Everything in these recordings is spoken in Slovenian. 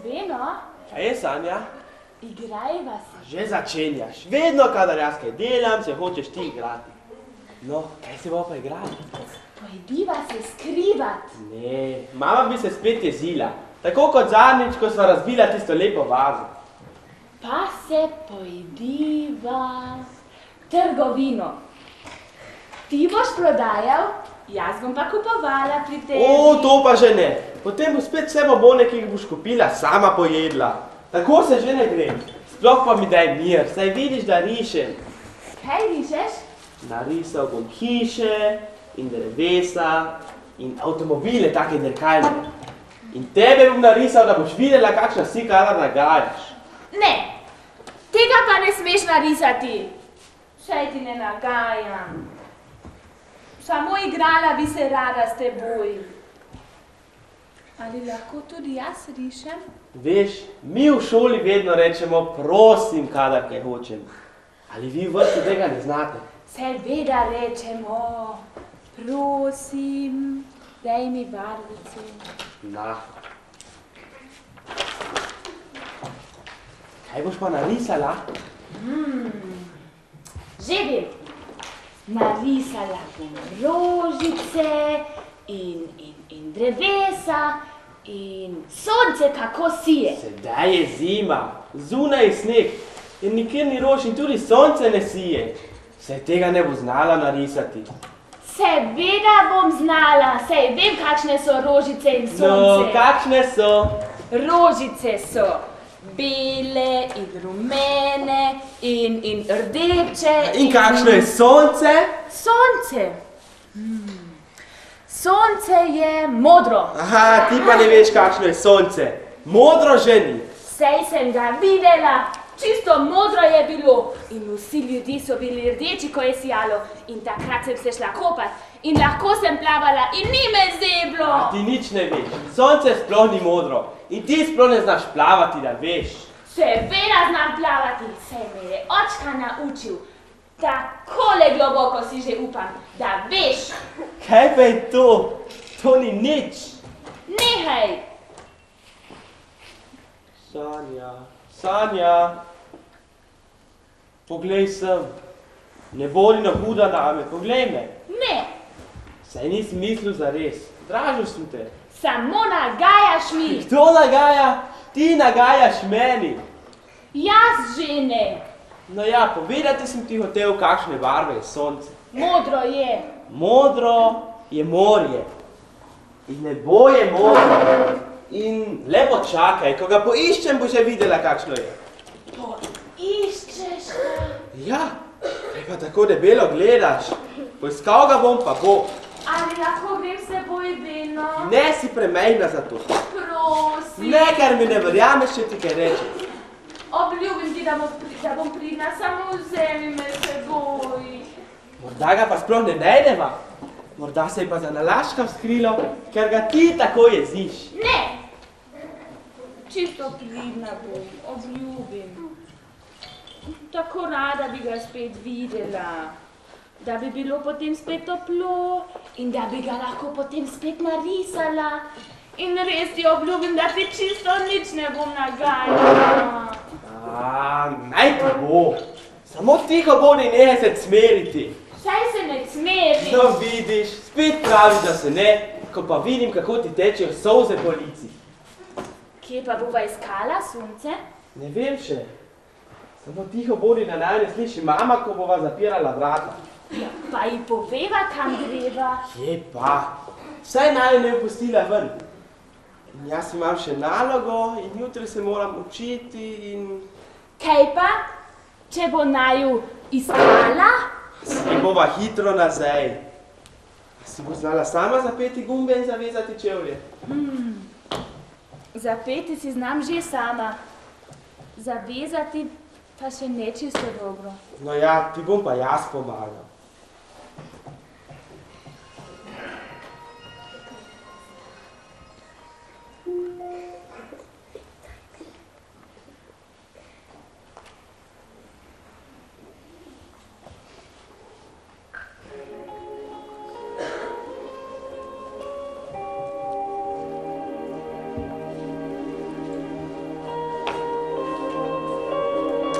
Beno, Kaj je, Sanja? igrajva se. Že začenjaš. Vedno, kadar jaz kaj delam, se hočeš ti igrati. No, kaj se bo pa igrati? Pojdiva se skrivat. Ne, mama bi se spet jezila. Tako kot zadnjič, ko sva razbila tisto lepo vazo. Pa se pojdiva trgovino. Ti boš prodajal, jaz bom pa kupovala pri tebi. O, to pa že ne. Potem bo spet vse bobone, ki jih boš kupila, sama pojedla. Tako se že ne gre. Sploh pa mi daj mir, saj vidiš, da rišem. Kaj rišeš? Narisal bom hiše in drevesa in avtomobile, take dirkalne. In tebe bom narisal, da boš videla, kakšna si, kadar nagajaš. Ne, tega pa ne smeš narisati. Saj ti ne nagajam. Samo igrala bi se rada s teboj. Ali lahko tudi jaz rišem? Veš, mi v šoli vedno rečemo prosim, kadar kaj hočem. Ali vi v vrtu tega ne znate? Seveda rečemo prosim, daj mi barvico. Na. Kaj boš pa narisala? Že vem. Narisala bom rožice in drevesa in sonce, kako sije. Sedaj je zima, zunaj je sneg in nikjer ni rož in tudi sonce ne sije. Saj tega ne bo znala narisati. Seveda bom znala, saj vem, kakšne so rožice in sonce. No, kakšne so? Rožice so bele in rumene in rdeče. In kakšno je sonce? Sonce. Sonce je modro. Aha, ti pa ne veš, kakšno je sonce. Modro že ni. Sej sem ga videla, čisto modro je bilo. In vsi ljudje so bili rdeči, ko je sijalo. In takrat sem se šla kopat. In lahko sem plavala in ni me zeblo. A ti nič ne veš. Sonce sploh ni modro. In ti sploh ne znaš plavati, da veš. Seveda znam plavati, saj me je očka naučil. Takole globoko si že upam, da veš. Kaj pa je to? To ni nič. Nehaj. Sanja, Sanja. Poglej sem. Ne bodi na huda name, poglej me. Ne, Saj nisem mislil zares. Dražil sem te. samo nagajaš mi. Kdo nagaja? Ti nagajaš meni. Jaz že ne. No ja, povedati sem ti hotel, kakšne barve je sonce. Modro je. Modro je morje. In nebo je modro. In lepo čakaj, ko ga poiščem, bo že videla, kakšno je. Poiščeš ga. Ja, kaj pa tako debelo gledaš? Poiskal ga bom, pa bo. Ali lahko grem s teboj, Beno? Ne si premejna za to. Prosim. Ne, ker mi ne verjameš, če ti kaj rečem. Obljubim ti, da bom pridna, samo vzemi me s seboj. Morda ga pa sploh ne najdeva. Morda se je pa za nalaška vzkrilo, ker ga ti tako jeziš. Ne. Čisto pridna bom, obljubim. Tako rada bi ga spet videla. Da bi bilo potem spet toplo in da bi ga lahko potem spet narisala. In res ti obljubim, da ti čisto nič ne bom nagajala. Naj ti bo. Samo tiho bodi, nehaj se cmeriti. Saj se ne cmeri. No vidiš, spet pravi, da se ne, ko pa vidim, kako ti tečejo solze po lici. Kje pa bova iskala sonce? Ne vem še. Samo tiho bodi, da naj ne sliši mama, ko bova zapirala vrata. Ja, pa ji poveva, kam greva. Kje pa? Vsaj naj ne pustila ven. In jaz imam še nalogo in jutri se moram učiti in... Kaj pa, če bo naju iskala? Se bova hitro nazaj. Si bo znala sama zapeti gumbe in zavezati čevlje? Zapeti si znam že sama. Zavezati pa še ne čisto dobro. No ja, ti bom pa jaz pomagal.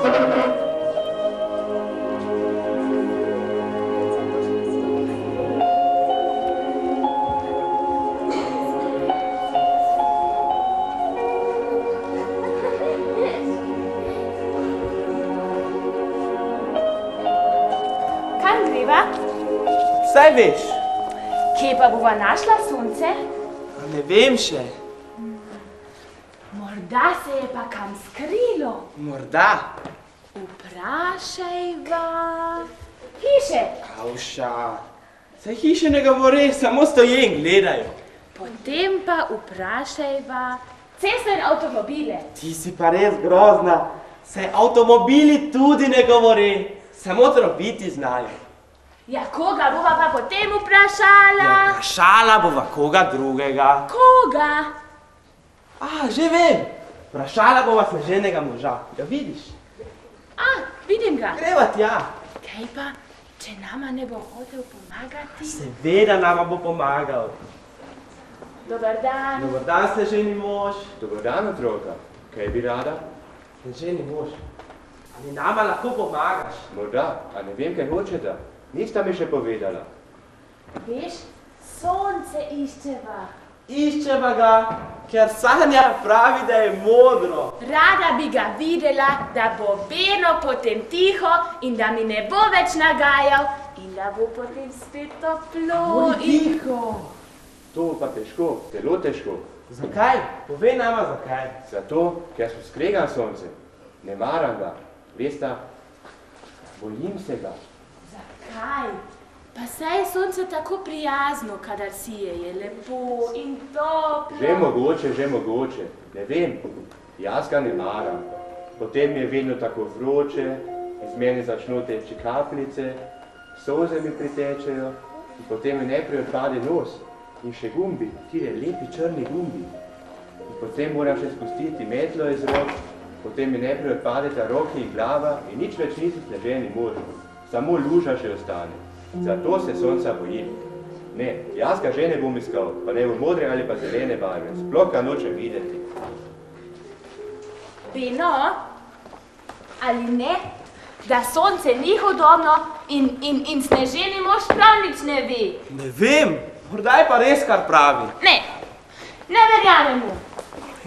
Kam greva? Saj veš. Kje pa bova našla sonce? Ne vem še. Morda se je pa kam skrilo. Morda. Vprašajva. Hiše. Kavša. Saj hiše ne govori, samo stoje in gledajo. Potem pa vprašajva ceste in avtomobile. Ti si pa res grozna. Saj avtomobili tudi ne govori, samo drobiti znajo. Ja, koga bova pa potem vprašala? Ja, vprašala bova koga drugega. Koga? Že vem. Vprašala bova sneženega moža. Ga vidiš? Vidim ga. Greva tja. Kaj pa, če nama ne bo hotel pomagati? Seveda nama bo pomagal. Dobar dan. Dobar dan, sneženi mož. Dobar dan, otroka. Kaj bi rada? Sneženi mož, ali nama lahko pomagaš? Morda, a ne vem, kaj hočeta. Nista mi še povedala. Veš, sonce iščeva. Iščeva ga, ker Sanja pravi, da je modro. Rada bi ga videla, da bo vedno potem tiho in da mi ne bo več nagajal in da bo potem spet toplo in... Tiho. To pa težko, zelo težko. Zakaj? Povej nama zakaj. Zato, ker so skregan sonce. Ne maram ga. Vesta, bojim se ga. Zakaj? Pa saj je sonce tako prijazno, kadar sije, je lepo in toplo. Že mogoče. Ne vem, jaz ga ne maram. Potem je vedno tako vroče, iz mene začno teči kapljice, solze mi pritečejo in potem mi najprej odpade nos. In še gumbi, tile lepi črni gumbi. In potem moram še spustiti metlo iz rok, potem mi najprej odpadeta roki in glava in nič več nisi sneženi mož. Samo luža še ostane. Zato se sonca bojim. Ne, jaz ga že ne bom iskal, pa ne bo modre ali pa zelene barve. Sploh ga nočem videti. Beno, ali ne, da sonce ni hudobno in sneženi mož prav nič ne ve? Ne vem, morda je pa res, kar pravi. Ne verjamem mu.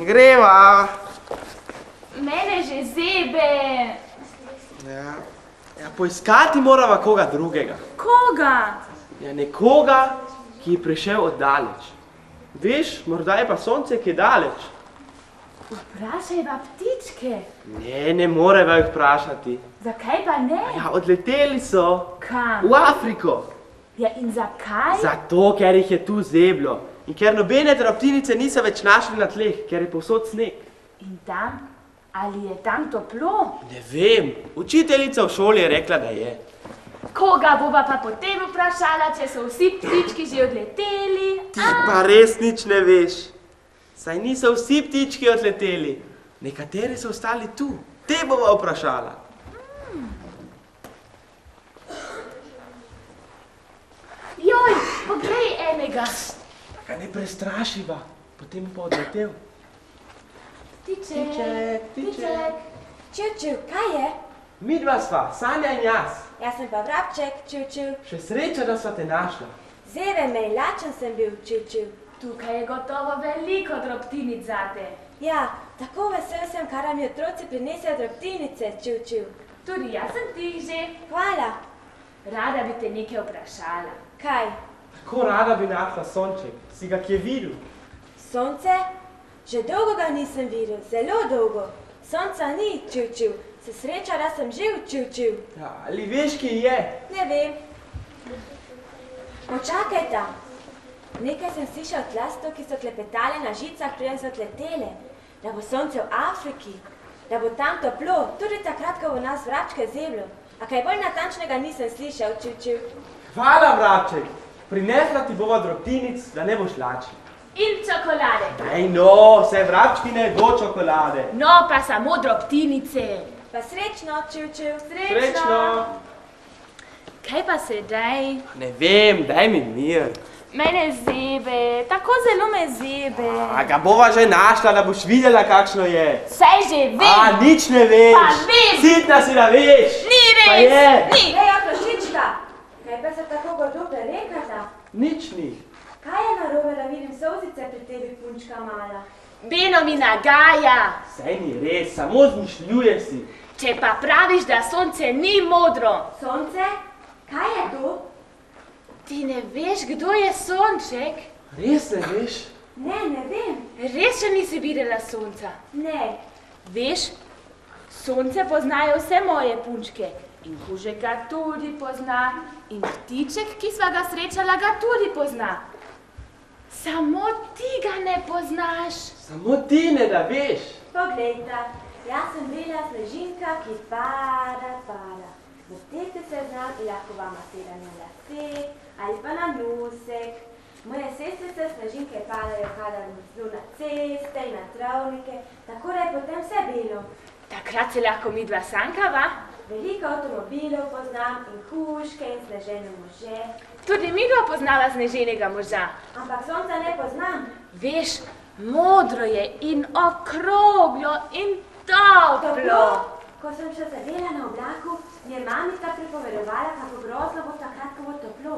Greva. Mene že zebe. Ja, poiskati morava koga drugega. Koga? Ja, nekoga, ki je prišel oddaleč. Veš, morda je pa sonce, ki je daleč. Vprašajva ptičke. Ne moreva jih vprašati. Zakaj pa ne? Ja, odleteli so. Kam? V Afriko. Ja, in zakaj? Zato, ker jih je tu zeblo. In ker nobene drobtinice niso več našli na tleh, ker je povsod sneg. In tam? Ali je tam toplo? Ne vem, učiteljica v šoli je rekla, da je. Koga bova pa potem vprašala, če so vsi ptički že odleteli? Ti pa res nič ne veš. Saj niso vsi ptički odleteli. Nekateri so ostali tu. Te bova vprašala. Joj, poglej enega. Ga ne prestrašiva, potem pa odletel. Ptiček. Čuv, kaj je? Midva sva, Sanja in jaz. Jaz sem pa vrabček, čuv. Še sreča, da sva te našla. Zebe me in lačen sem bil, čuv. Tukaj je gotovo veliko drobtinic zate. Ja, tako vesel sem, kar mi otroci prinesejo drobtinice, čuv. Tudi jaz sem tih že. Hvala. Rada bi te nekaj vprašala. Kaj? Tako rada bi našla sonček. Si ga kje videl? Sonce? Že dolgo ga nisem videl, zelo dolgo. Sonca ni, čuv. Se sreča, da sem živ, čuv. Ja, ali veš, kje je? Ne vem. Počakaj tam. Nekaj sem slišal tlastov, ki so klepetali na žicah, preden so odletele. Da bo sonce v Afriki, da bo tam toplo, tudi takrat, ko bo nas vrabčke zeblo. A kaj bolj natančnega nisem slišal, čuv. Hvala, vrabček. Prinesla ti bova drobtinic, da ne boš lačen. In čokolade. Daj no, saj vrabčki ne do čokolade. No, pa samo drobtinice. Pa srečno, čuv. Srečno. Kaj pa sedaj? Ne vem, daj mi mir. Mene zebe, tako zelo me zebe. A ga bova že našla, da boš videla, kakšno je. Saj že vem. A, nič ne veš. Pa vem. Sitna si, da veš. Ni Pa res, je. ni. Hej, Otrošička, kaj pa se tako gordo prerekata? Nič ni. Kaj je narobe, da vidim solzice pri tebi, punčka mala? Beno mi nagaja. Saj ni res, samo zmišljuje si. Če pa praviš, da sonce ni modro. Sonce? Kaj je to? Ti ne veš, kdo je sonček? Res ne veš? Ne, ne vem. Res še nisi videla sonca. Ne. Veš, sonce poznajo vse moje punčke. In kužek ga tudi pozna. In ptiček, ki sva ga srečala, ga tudi pozna. Samo ti ga ne poznaš. Samo ti ne da veš. Poglejta, jaz sem bila snežinka, ki pada. Vrtete se znam in lahko vama seda na lase ali pa na nosek. Moje sestrice snežinke padajo kadar zlu na ceste in na travnike, tako da je potem vse belo. Takrat se lahko midva sankava. Veliko avtomobilov poznam in kužke in snežene može. Tudi midva poznava sneženega moža. Ampak sonca ne poznam. Veš, modro je in okroglo in toplo. Ko sem še sedela na oblaku, mi je mamica pripovedovala, kako grozno bo takrat, ko bo toplo.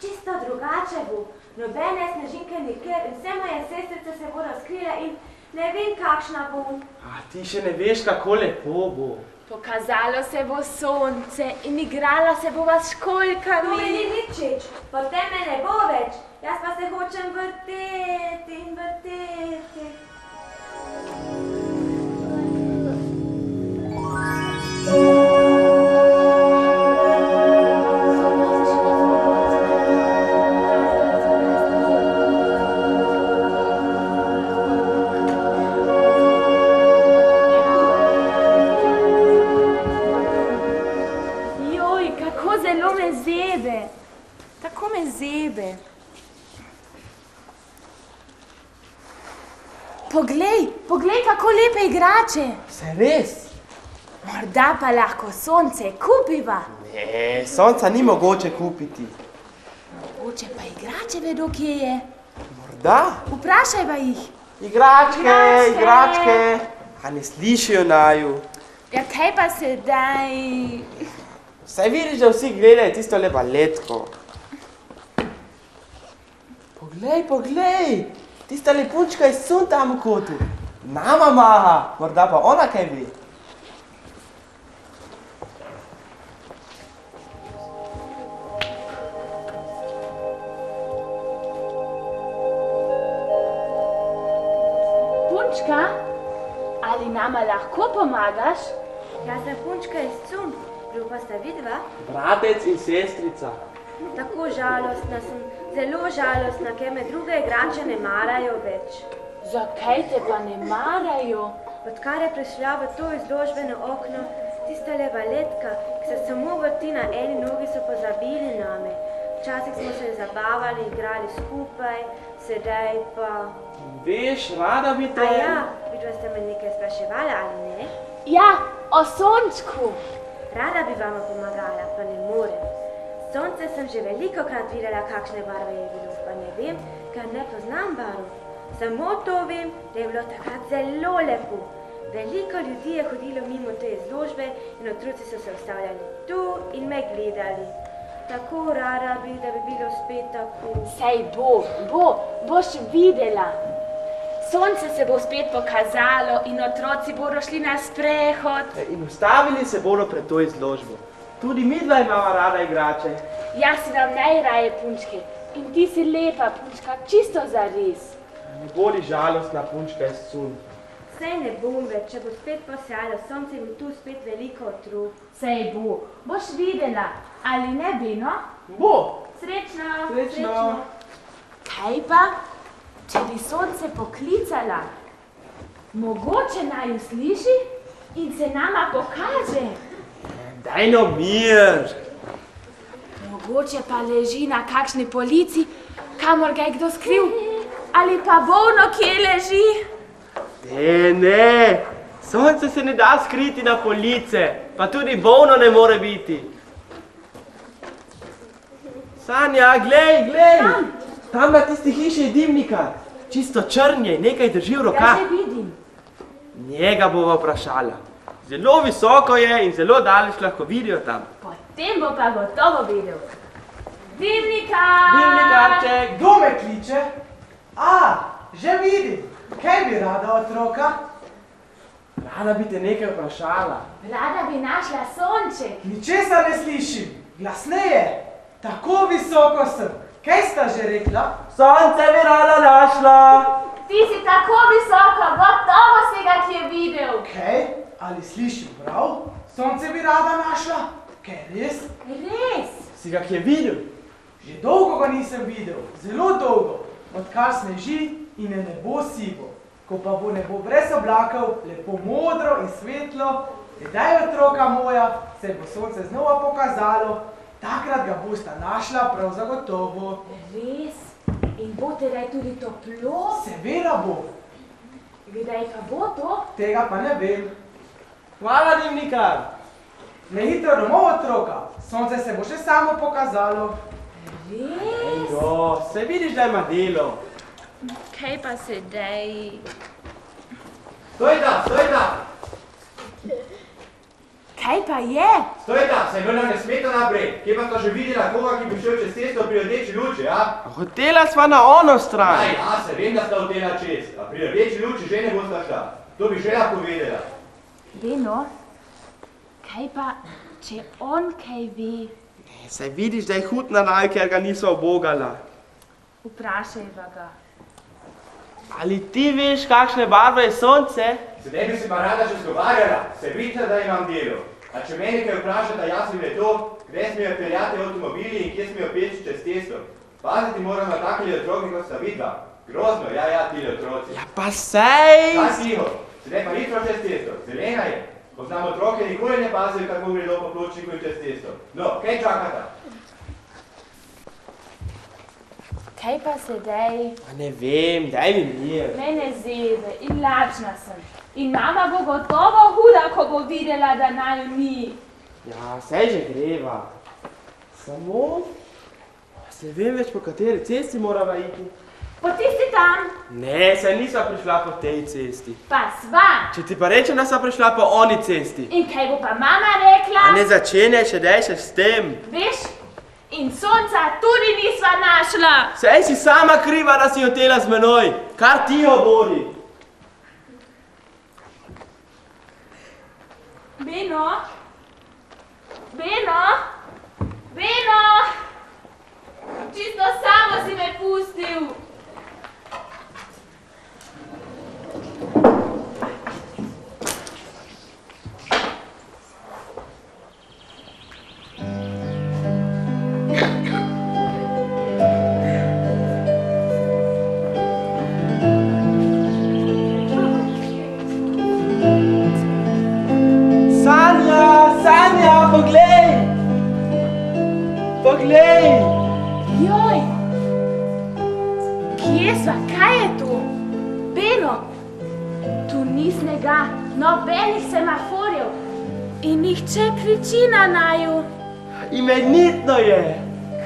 Čisto drugače bo. Nobene snežinke nikjer in vse moje sestrice se bodo skrile in ne vem, kakšna bo. A ti še ne veš, kako lepo bo. Pokazalo se bo sonce in igrala se bova s školjkami. To mi ni ničič, potem me ne bo več. Jaz pa se hočem vrteti in vrteti. Joj, kako zelo me zebe. Tako me zebe. Poglej, kako lepe igrače. Se res? Morda pa lahko sonce kupiva. Ne, sonca ni mogoče kupiti. Mogoče pa igrače vedo, kje je. Morda? Vprašajva jih. Igračke. A ne slišijo naju? Ja, kaj pa sedaj? Saj vidiš, da vsi gledajo tisto le baletko. Poglej, tista lepunčka iz sun tam v kotu. Nama maha, morda pa ona kaj ve. Punčka, ali nama lahko pomagaš? Jaz sem punčka iz cun, kdo pa sta vidva? Bratec in sestrica. Tako žalostna sem, zelo žalostna, ker me druge igrače ne marajo več. Zakaj te pa ne marajo? Odkar je prišla v to izložbeno okno, tista le valetka, ki se samo vrti na eni nogi, so pozabili name. Včasih smo se zabavali, igrali skupaj, sedaj pa... Veš, rada bi te... A ja, vidva ste me nekaj spraševali, ali ne? Ja, o sončku. Rada bi vama pomagala, pa ne morem. Sonce sem že velikokrat videla, kakšne barve je bilo, pa ne vem, ker ne poznam barv. Samo to vem, da je bilo takrat zelo lepo. Veliko ljudi je hodilo mimo te izložbe in otroci so se ustavljali tu in me gledali. Tako rada bi, da bi bilo spet tako. Sej boš videla. Sonce se bo spet pokazalo in otroci bodo šli na sprehod. In ustavili se bodo pred to izložbo. Tudi midva imava rada igrače. Jaz si vam najraje punčke in ti si lepa punčka, čisto zares. Ne bodi žalostna punčka iz cun. Sej ne bom več, če bo spet posijalo sonce in tu spet veliko otrok. Sej boš videla, ali ne, Beno? Bo. Srečno. Kaj pa, če bi sonce poklicala? Mogoče naju sliši in se nama pokaže. Daj no mir. Mogoče pa leži na kakšni polici, kamor ga je kdo skril. Ali pa bolno kje leži. Ne, sonce se ne da skriti na police, pa tudi bolno ne more biti. Sanja, glej, tam na tisti hiši je dimnikar. Čisto črn je, nekaj drži v Ja rokah. že vidim. Njega bova vprašala. Zelo visoko je in zelo daleč lahko vidijo tam. Potem bo pa gotovo videl. Dimnikar! Dimnikarček! Kdo me kliče? Že vidim. Kaj bi rada otroka? Rada bi te nekaj vprašala. Rada bi našla sonček. Ničesar ne slišim. Glasneje. Tako visoko sem. Kaj sta že rekla? Sonce bi rada našla. Ti si tako visoko, gotovo si ga kje videl. Kaj? Ali slišim prav? Sonce bi rada našla? Kaj, res? Res? Si ga kje videl? Že dolgo ga nisem videl. Zelo dolgo. Odkar sneži in je nebo sivo. Ko pa bo nebo brez oblakov, lepo modro in svetlo, tedaj otroka moja, se bo sonce znova pokazalo, takrat ga bosta našla prav zagotovo. Res? In bo tedaj tudi toplo? Seveda bo. Kdaj pa bo to? Tega pa ne vem. Hvala, dimnikar. Ne hitro domov otroka, sonce se bo še samo pokazalo. Res? Jo, se vidiš, da ima delo. Kaj pa sedaj? Stojta, stojta! Kaj pa je? Stojta, se je ne smeta naprej. Kje pa sta že videla koga, ki bi šel čez cesto pri rdeči luči, ja? Hotela sva na ono stran. Ja, se vem, da sta hotela čez. A pri rdeči luči že ne bosta šla. To bi že lahko vedela. Beno, kaj pa, če on kaj ve? Se vidiš, da je hud nalaj, ker ga niso obogala. Vprašajva ga. Ali ti veš, kakšne barve je sonce? Sedaj bi se pa rada že zgovarjala. Se vidite, da imam delo. A če meni kaj vprašata, jaz jim je to, kdaj smejo peljati avtomobili in kje smejo peči čez cesto. Paziti moram na takele otroki, kot sta vidva. Grozno, ja, tile otroci. Ja pa sej! Kaj tiho, sedaj pa hitro čez cesto. Zelena je. Poznam otroke, nikoli ne pazijo, kako gredo po pločniku in čez cesto. No, kaj čakata? Kaj pa sedaj? Ne vem, daj mi mir. Mene zebe in lačna sem. In mama bo gotovo huda, ko bo videla, da naju ni. Ja, sej že greva. Samo, se vem več, po kateri cesti morava iti. Po tisti tam, Ne, saj nisva prišla po tej cesti. pa sva. Če ti pa rečem, da sva prišla po oni cesti. In kaj bo pa mama rekla? A ne začenjaj še daj še s tem. Veš, in sonca tudi nisva našla. Sej si sama kriva, da si hotela z menoj. Kar ti jo bodi. Beno? Beno? Beno? Čisto samo si me pustil. Sanja, poglej! Poglej! Joj! Kje sva? Kaj je tu? Beno! Tu ni snega, nobenih semaforjev in nihče kriči na naju. Imenitno je!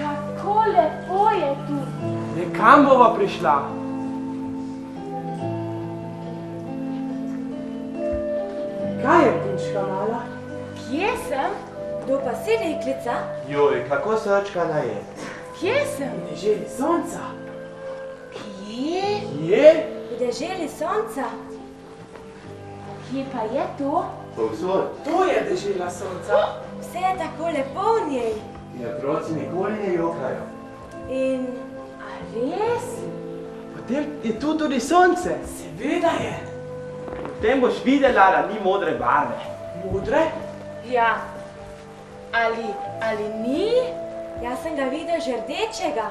Kako lepo je tu. Nekam bova prišla. Kaj je, punčka mala? Kje sem? Kdo pa si, deklica? Joj, kako srčkana je. Kje sem? Ne želi sonca. Kje? Je? V deželi sonca? Kje pa je to? Povsod. To je dežela sonca. Vse je tako lepo v njej. In otroci nikoli ne jokajo. In A res? Potem je tu tudi sonce. Seveda je. Potem boš videla, da ni modre barve. Modre? Ja. Ali ni? jaz sem ga videl že rdečega.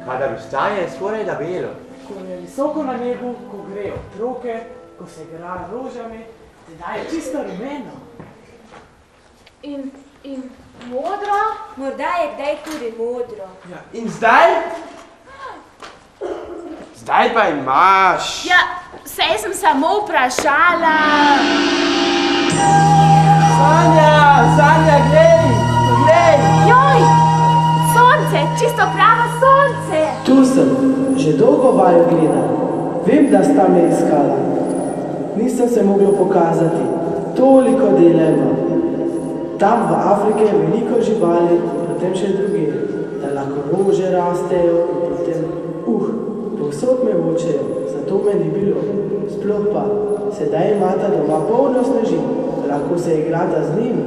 Kadar vstaje, je skoraj da belo. Ko je visoko na nebu, ko grejo otroke, ko se igra rožami, tedaj je čisto rumeno. In modro? Morda je kdaj tudi modro. Ja, in zdaj? Zdaj pa imaš. Ja, saj sem samo vprašala. Sanja, glej! Joj, sonce, čisto pravo sonce. Tu sem. že dolgo vaju gledam. Vem, da sta me iskala. Nisem se moglo pokazati. Toliko delajmo. Tam v Afriki je veliko živali, potem še druge, da lahko rože rastejo in potem, povsod me vočejo, zato me ni bilo. Sploh pa, sedaj imata doma polno snežin, lahko se igrata z njimi,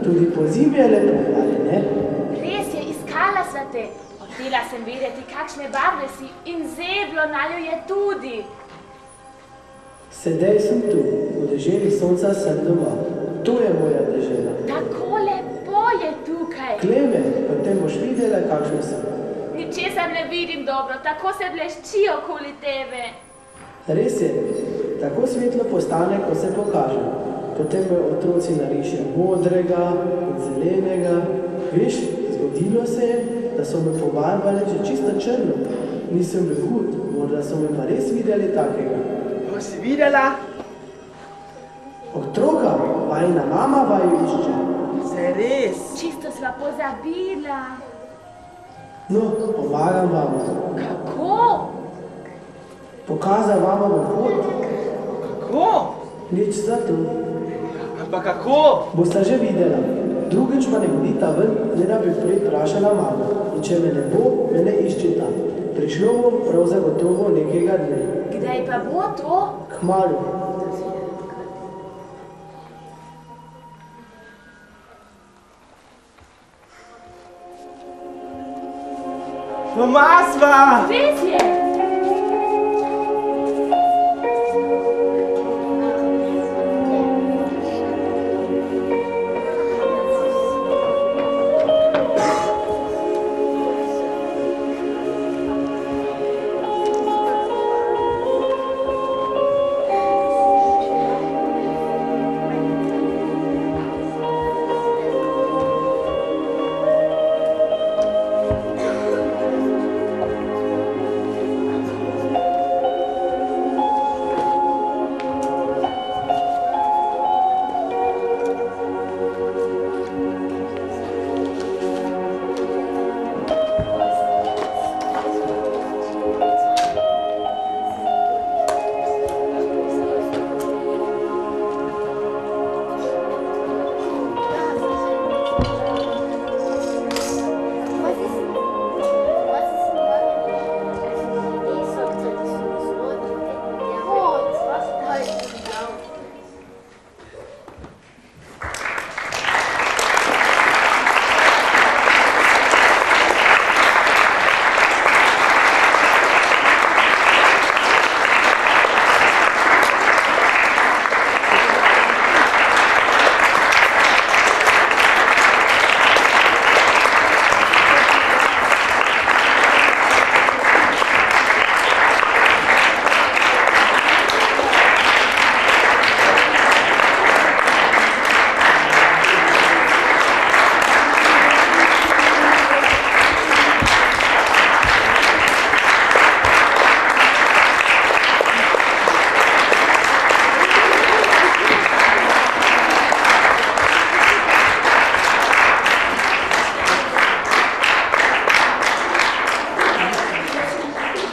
tudi po zimi je lepo, ali ne? Res je, iskala sva te. Hotela sem vedeti, kakšne barve si in zeblo naljo je tudi. Sedaj sem tu, v deželi sonca sem doma. To je moja dežela. Tako lepo je tukaj. Kleme, potem boš videla, kakšno sem. Ničesar ne vidim dobro, tako se blešči okoli tebe. Res je, tako svetlo postane, ko se pokaže. Potem me otroci narišejo modrega in zelenega. Veš, zgodilo se je, da so me pobarvali že čisto črno. Nisem bil hud, morda so me pa res videli takega. To si videla? Otroka, vajina mama vaju išče. Se res? Čisto sva pozabila. No, pomagam vam. Kako? Pokazal vam bom pot. Kako? Nič za to. Ampak kako? Bosta že videla. Drugič pa ne hodita ven, ne da bi prej vprašala mamo. In če me ne bo, me ne iščita. Prišlo bom prav zagotovo nekega dne. Kdaj pa bo to? Kmalu. Doma sva! Res je,